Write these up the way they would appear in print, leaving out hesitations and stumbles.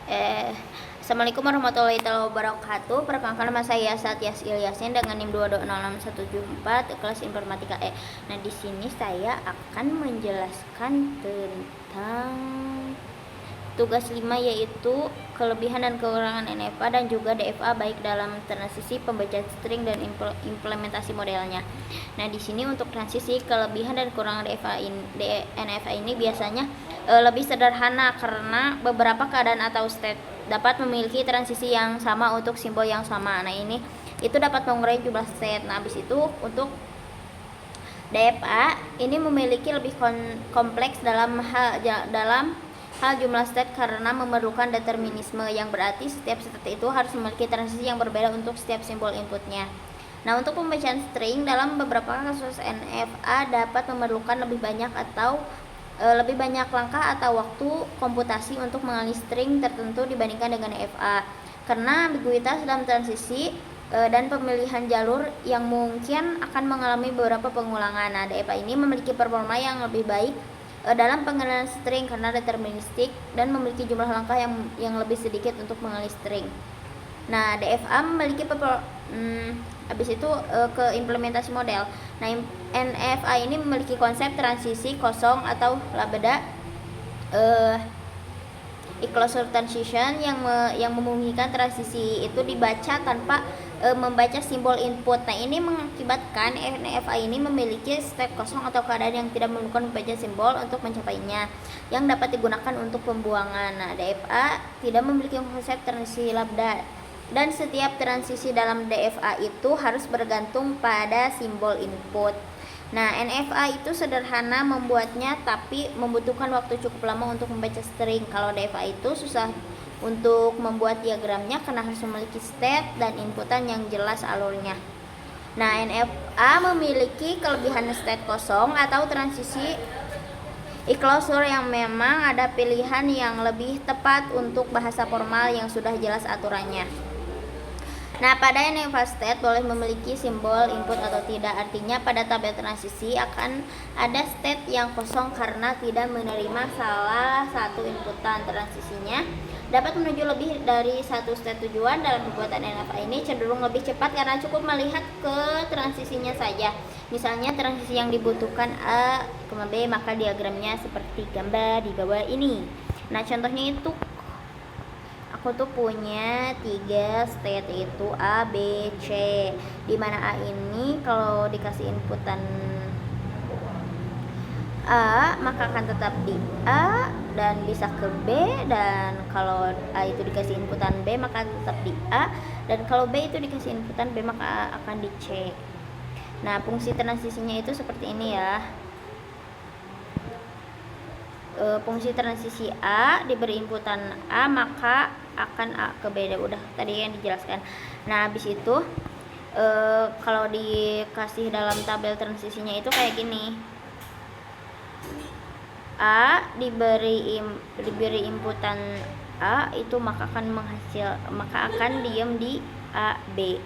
Assalamualaikum warahmatullahi wabarakatuh. Perkenalkan, nama saya Satyas Ilyasin dengan NIM 2206174 kelas Informatika E. Nah, di sini saya akan menjelaskan tentang tugas 5, yaitu kelebihan dan kekurangan NFA dan juga DFA baik dalam transisi, pembacaan string, dan implementasi modelnya. Nah, di sini untuk transisi, kelebihan dan kekurangan NFA ini biasanya lebih sederhana karena beberapa keadaan atau state dapat memiliki transisi yang sama untuk simbol yang sama. Nah, ini itu dapat mengurangi jumlah state. Nah, habis itu untuk DFA ini memiliki lebih kompleks dalam hal jumlah state karena memerlukan determinisme, yang berarti setiap state itu harus memiliki transisi yang berbeda untuk setiap simbol inputnya. Nah, untuk pembacaan string dalam beberapa kasus NFA dapat memerlukan lebih banyak langkah atau waktu komputasi untuk mengalih string tertentu dibandingkan dengan DFA karena ambiguitas dalam transisi dan pemilihan jalur yang mungkin akan mengalami beberapa pengulangan. Nah, DFA ini memiliki performa yang lebih baik dalam pengenalan string karena deterministik dan memiliki jumlah langkah yang lebih sedikit untuk mengalih string. Nah, DFA memiliki habis itu ke implementasi model. Nah, NFA ini memiliki konsep transisi kosong atau labda closure transition yang memungkinkan transisi itu dibaca tanpa membaca simbol input. Nah, ini mengakibatkan NFA ini memiliki state kosong atau keadaan yang tidak memerlukan membaca simbol untuk mencapainya, yang dapat digunakan untuk pembuangan. Nah, DFA tidak memiliki konsep transisi labda dan setiap transisi dalam DFA itu harus bergantung pada simbol input. Nah, NFA itu sederhana membuatnya tapi membutuhkan waktu cukup lama untuk membaca string. Kalau DFA itu susah untuk membuat diagramnya karena harus memiliki state dan inputan yang jelas alurnya. Nah, NFA memiliki kelebihan state kosong atau transisi closure yang memang ada pilihan yang lebih tepat untuk bahasa formal yang sudah jelas aturannya. Nah, pada NFA state boleh memiliki simbol input atau tidak. Artinya pada tabel transisi akan ada state yang kosong karena tidak menerima salah satu inputan. Transisinya dapat menuju lebih dari satu state tujuan. Dalam pembuatan NFA ini cenderung lebih cepat karena cukup melihat ke transisinya saja. Misalnya transisi yang dibutuhkan A, B, maka diagramnya seperti gambar di bawah ini. Nah, contohnya itu aku tuh punya 3 state, yaitu A, B, C, dimana A ini kalau dikasih inputan A maka akan tetap di A dan bisa ke B, dan kalau A itu dikasih inputan B maka tetap di A, dan kalau B itu dikasih inputan B maka akan di C. Nah, fungsi transisinya itu seperti ini ya. Fungsi transisi A diberi inputan A maka akan A ke B, udah tadi yang dijelaskan. Nah, habis itu kalau dikasih dalam tabel transisinya itu kayak gini. A diberi inputan A itu maka akan diam di A, B,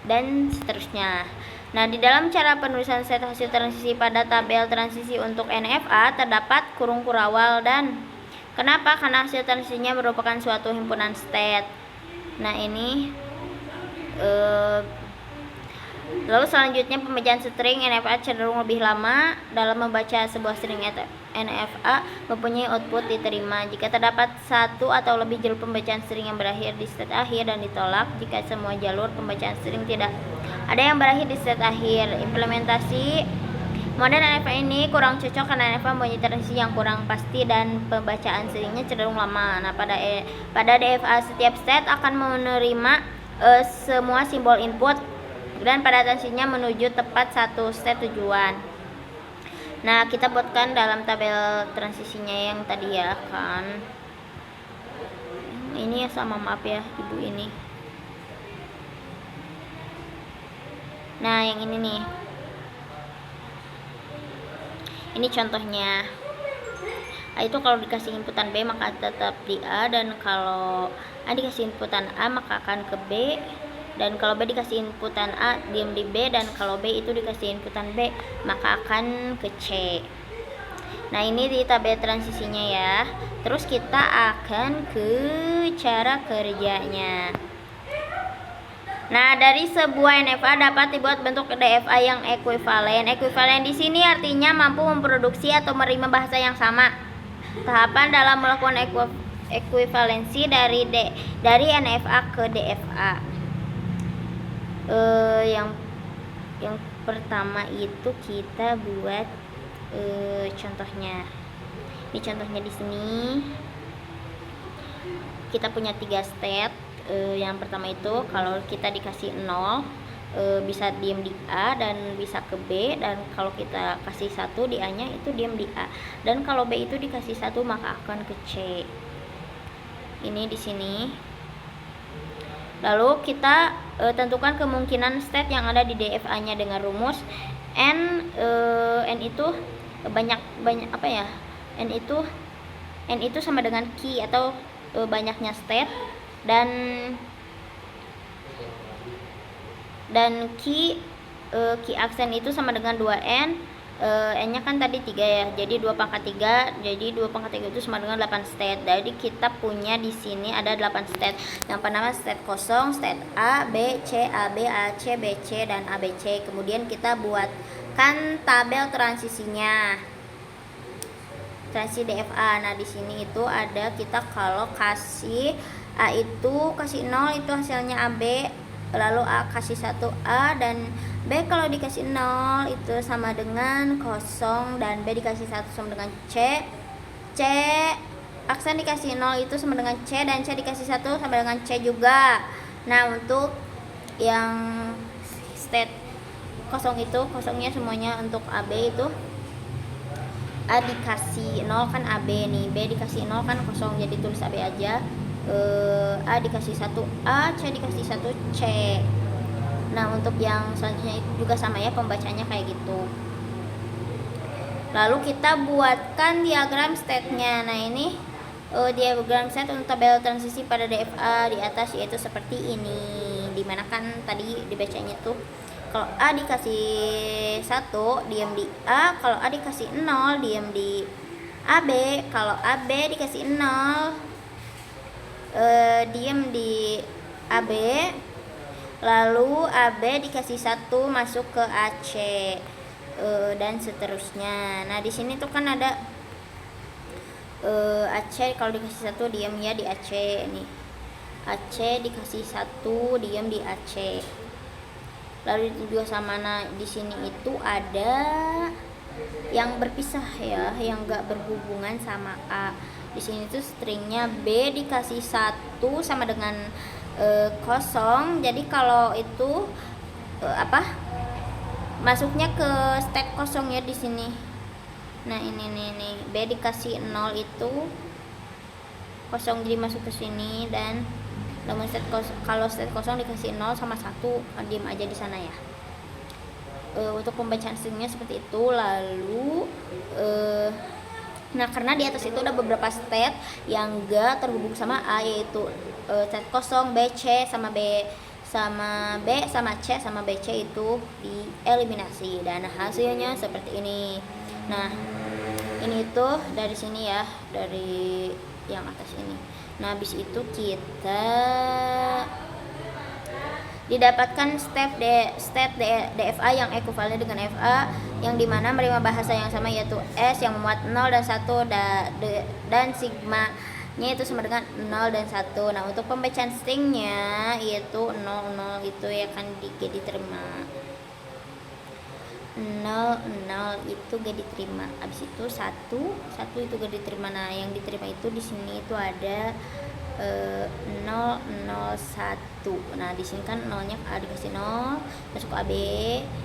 dan seterusnya. Nah, di dalam cara penulisan set hasil transisi pada tabel transisi untuk NFA terdapat kurung kurawal, dan kenapa? Karena hasil transisinya merupakan suatu himpunan state. Nah, ini lalu selanjutnya pembacaan string NFA cenderung lebih lama. Dalam membaca sebuah string NFA mempunyai output diterima jika terdapat satu atau lebih jalur pembacaan string yang berakhir di state akhir dan ditolak jika semua jalur pembacaan string tidak ada yang berakhir di state akhir. Implementasi model NFA ini kurang cocok karena NFA mempunyai transisi yang kurang pasti dan pembacaan stringnya cenderung lama. Nah, pada DFA setiap state akan menerima semua simbol input dan pada transisinya menuju tepat satu state tujuan. Nah, kita buatkan dalam tabel transisinya yang tadi ya kan. Ini ya, sama maaf ya ibu ini. Nah, yang ini nih. Ini contohnya. A itu kalau dikasih inputan B maka tetap di A, dan kalau A dikasih inputan A maka akan ke B, dan kalau B dikasih inputan A diam di B, dan kalau B itu dikasih inputan B maka akan ke C. Nah, ini di tabel transisinya ya. Terus kita akan ke cara kerjanya. Nah, dari sebuah NFA dapat dibuat bentuk DFA yang ekuivalen. Ekuivalen di sini artinya mampu memproduksi atau menerima bahasa yang sama. Tahapan dalam melakukan ekuivalensi dari NFA ke DFA. Yang pertama itu kita buat contohnya. Ini contohnya di sini. Kita punya 3 state. Yang pertama itu kalau kita dikasih 0 bisa diam di A dan bisa ke B, dan kalau kita kasih 1 di A nya itu diam di A, dan kalau B itu dikasih 1 maka akan ke C. Ini di sini. Lalu kita tentukan kemungkinan state yang ada di DFA nya dengan rumus n itu banyak apa ya, n itu sama dengan key atau banyaknya state, dan key aksen itu sama dengan 2n. N nya kan tadi 3 ya, jadi 2 pangkat 3, jadi 2 pangkat 3 itu sama dengan 8 state. Jadi kita punya di sini ada 8 state. Yang pertama state kosong, state A, B, C, AB, AC, BC, dan ABC. Kemudian kita buatkan tabel transisinya. Transisi DFA. Nah, di sini itu ada kita kalau kasih A itu kasih 0 itu hasilnya AB, lalu A kasih 1A, dan B kalau dikasih 0 itu sama dengan 0, dan B dikasih 1 sama dengan C. Aksen dikasih 0 itu sama dengan C, dan C dikasih 1 sama dengan C juga. Nah, untuk yang state kosong itu, kosongnya semuanya untuk AB itu A dikasih 0 kan AB nih, B dikasih 0 kan kosong, jadi tulis AB aja. A dikasih 1A, C dikasih 1C. Nah, untuk yang selanjutnya itu juga sama ya, pembacanya kayak gitu. Lalu kita buatkan diagram state-nya. Nah, ini diagram state untuk tabel transisi pada DFA di atas, yaitu seperti ini. Dimana kan tadi dibacanya tuh kalau A dikasih 1 diam di A, kalau A dikasih 0 diam di AB, kalau AB dikasih 0 diam di AB, lalu AB dikasih 1 masuk ke AC, dan seterusnya. Nah, di sini tuh kan ada AC kalau dikasih 1 diam ya di AC nih. AC dikasih 1 diam di AC. Lalu itu juga sama. Nah, di sini itu ada yang berpisah ya, yang enggak berhubungan sama A. Di sini tuh stringnya B dikasih 1 sama dengan 0. Jadi kalau itu masuknya ke state kosong ya di sini. Nah, ini nih B dikasih 0 itu kosong, jadi masuk ke sini, dan kalau state kosong dikasih 0 sama 1 diam aja di sana ya. Untuk pembacaan stringnya seperti itu. Lalu nah, karena di atas itu ada beberapa state yang enggak terhubung sama A, yaitu state kosong, B, C sama B sama C sama BC itu dieliminasi, dan hasilnya seperti ini. Nah, ini tuh dari sini ya, dari yang atas ini. Nah, habis itu kita didapatkan state DFA yang ekuivalen dengan FA, yang dimana menerima bahasa yang sama, yaitu S yang memuat 0 dan 1 dan sigma nya itu sama dengan 0 dan 1. Nah, untuk pembacaan stringnya yaitu 0 itu ya kan diterima, 0 itu gak diterima. Abis itu 1 itu gak diterima. Nah, yang diterima itu di sini itu ada 0, 0, 1. Nah, di sini kan 0-nya A dikasih 0, masuk ke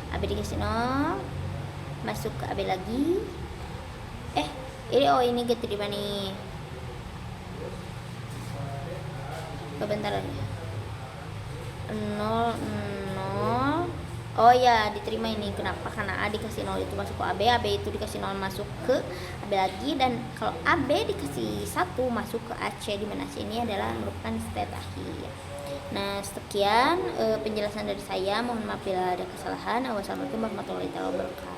AB dikasih 0, masuk ke AB lagi. Ini gak terima nih. Bentar aja. 0, 0. Oh ya, diterima ini. Kenapa? Karena A dikasih 0 itu masuk ke AB itu dikasih 0 masuk ke AB lagi, dan kalau AB dikasih 1 masuk ke AC, di mana AC ini adalah merupakan state akhir. Nah, sekian penjelasan dari saya. Mohon maaf bila ada kesalahan. Wassalamualaikum warahmatullahi wabarakatuh.